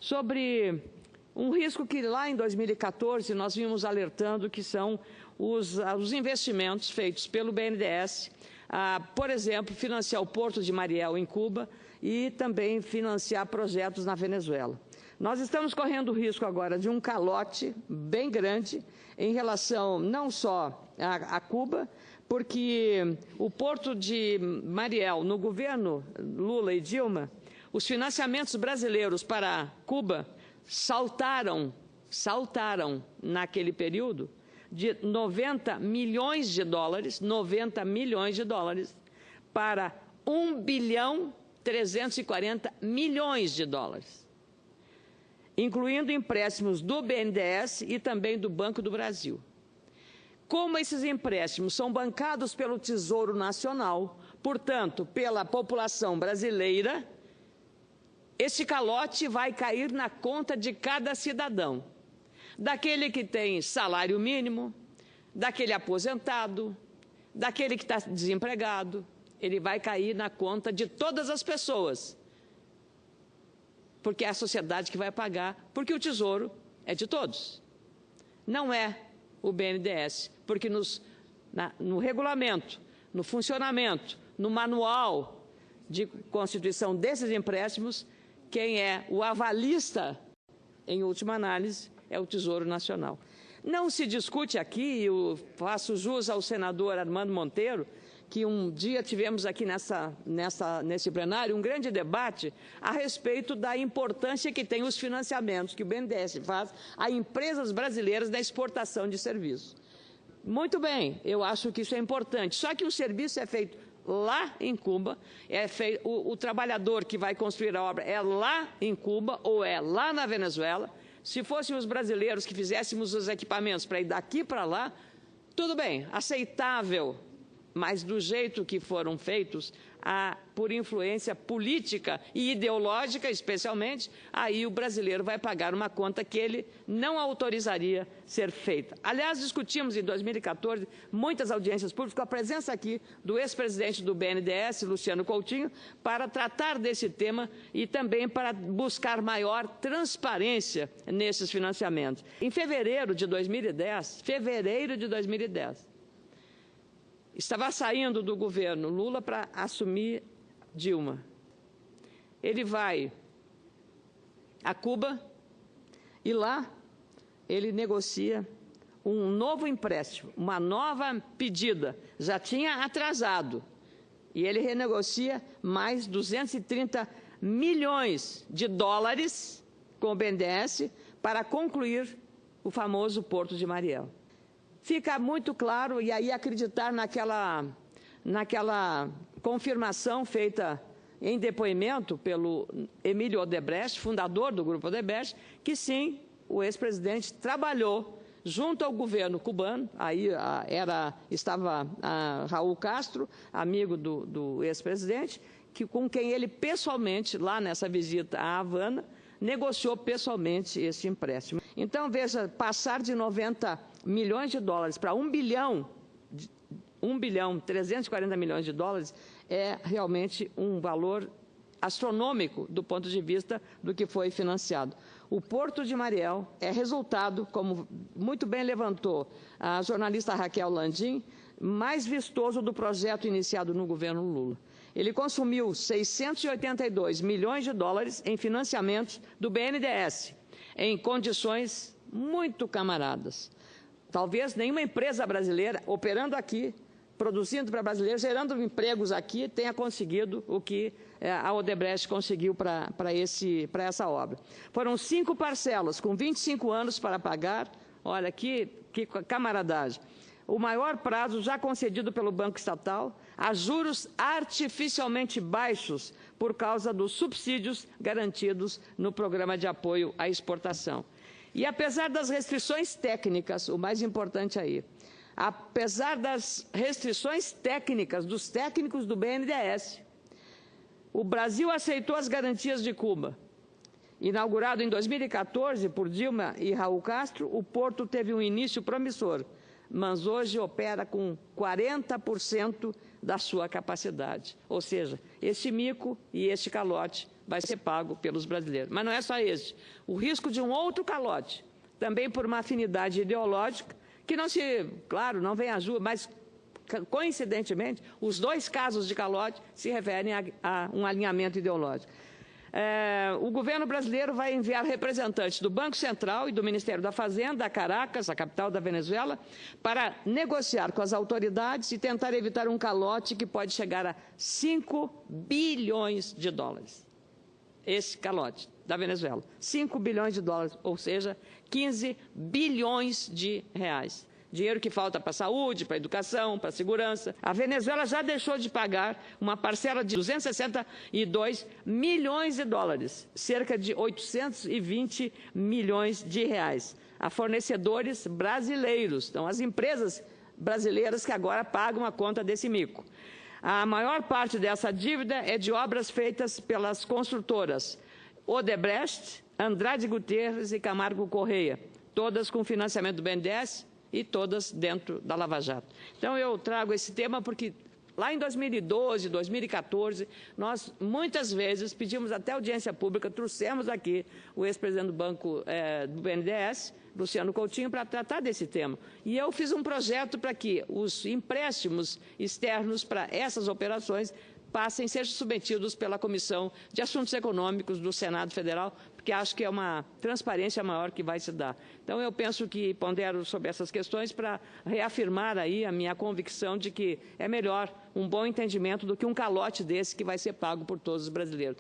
sobre um risco que lá em 2014 nós vimos alertando, que são os investimentos feitos pelo BNDES, por exemplo, financiar o Porto de Mariel em Cuba e também financiar projetos na Venezuela. Nós estamos correndo o risco agora de um calote bem grande em relação não só a Cuba, porque o Porto de Mariel, no governo Lula e Dilma, os financiamentos brasileiros para Cuba saltaram naquele período de 90 milhões de dólares para 1,340 bilhões de dólares, incluindo empréstimos do BNDES e também do Banco do Brasil. Como esses empréstimos são bancados pelo Tesouro Nacional, portanto, pela população brasileira, esse calote vai cair na conta de cada cidadão, daquele que tem salário mínimo, daquele aposentado, daquele que está desempregado, ele vai cair na conta de todas as pessoas, porque é a sociedade que vai pagar, porque o Tesouro é de todos, não é o BNDES, porque no regulamento, no funcionamento, no manual de constituição desses empréstimos, quem é o avalista, em última análise, é o Tesouro Nacional. Não se discute aqui, eu faço jus ao senador Armando Monteiro, que um dia tivemos aqui nesse plenário um grande debate a respeito da importância que tem os financiamentos que o BNDES faz a empresas brasileiras da exportação de serviços. Muito bem, eu acho que isso é importante, só que o serviço é feito lá em Cuba, o trabalhador que vai construir a obra é lá em Cuba ou é lá na Venezuela. Se fossem os brasileiros que fizéssemos os equipamentos para ir daqui para lá, tudo bem, aceitável, mas do jeito que foram feitos, por influência política e ideológica, especialmente, aí o brasileiro vai pagar uma conta que ele não autorizaria ser feita. Aliás, discutimos em 2014 muitas audiências públicas com a presença aqui do ex-presidente do BNDES, Luciano Coutinho, para tratar desse tema e também para buscar maior transparência nesses financiamentos. Em fevereiro de 2010, estava saindo do governo Lula para assumir Dilma. Ele vai a Cuba e lá ele negocia um novo empréstimo, uma nova pedida. Já tinha atrasado. E ele renegocia mais 230 milhões de dólares com o BNDES para concluir o famoso Porto de Mariel. Fica muito claro, e aí acreditar naquela confirmação feita em depoimento pelo Emílio Odebrecht, fundador do Grupo Odebrecht, que sim, o ex-presidente trabalhou junto ao governo cubano, aí estava Raul Castro, amigo do ex-presidente, com quem ele pessoalmente, lá nessa visita à Havana, negociou pessoalmente esse empréstimo. Então, veja, passar de 90 milhões de dólares para 1,340 bilhões de dólares é realmente um valor astronômico do ponto de vista do que foi financiado. O Porto de Mariel é resultado, como muito bem levantou a jornalista Raquel Landim, mais vistoso do projeto iniciado no governo Lula. Ele consumiu 682 milhões de dólares em financiamentos do BNDES, em condições muito camaradas. Talvez nenhuma empresa brasileira operando aqui, produzindo para brasileiros, gerando empregos aqui, tenha conseguido o que a Odebrecht conseguiu para essa obra. Foram 5 parcelas, com 25 anos para pagar. Olha, que camaradagem. O maior prazo já concedido pelo Banco Estatal, a juros artificialmente baixos por causa dos subsídios garantidos no Programa de Apoio à Exportação. E apesar das restrições técnicas, o mais importante aí, apesar das restrições técnicas dos técnicos do BNDES, o Brasil aceitou as garantias de Cuba. Inaugurado em 2014 por Dilma e Raul Castro, o porto teve um início promissor, mas hoje opera com 40% da sua capacidade. Ou seja, este mico e este calote vai ser pago pelos brasileiros. Mas não é só esse. O risco de um outro calote, também por uma afinidade ideológica, que não se, claro, não vem às ruas, mas coincidentemente, os dois casos de calote se referem a um alinhamento ideológico. O governo brasileiro vai enviar representantes do Banco Central e do Ministério da Fazenda a Caracas, a capital da Venezuela, para negociar com as autoridades e tentar evitar um calote que pode chegar a 5 bilhões de dólares. Esse calote da Venezuela, 5 bilhões de dólares, ou seja, 15 bilhões de reais. Dinheiro que falta para a saúde, para a educação, para a segurança. A Venezuela já deixou de pagar uma parcela de 262 milhões de dólares, cerca de 820 milhões de reais, a fornecedores brasileiros. Então, as empresas brasileiras que agora pagam a conta desse mico. A maior parte dessa dívida é de obras feitas pelas construtoras Odebrecht, Andrade Gutierrez e Camargo Correia, todas com financiamento do BNDES, e todas dentro da Lava Jato. Então, eu trago esse tema porque lá em 2012, 2014, nós muitas vezes pedimos até audiência pública, trouxemos aqui o ex-presidente do banco do BNDES, Luciano Coutinho, para tratar desse tema. E eu fiz um projeto para que os empréstimos externos para essas operações passem a ser submetidos pela Comissão de Assuntos Econômicos do Senado Federal, porque acho que é uma transparência maior que vai se dar. Então, eu penso que pondero sobre essas questões para reafirmar aí a minha convicção de que é melhor um bom entendimento do que um calote desse que vai ser pago por todos os brasileiros.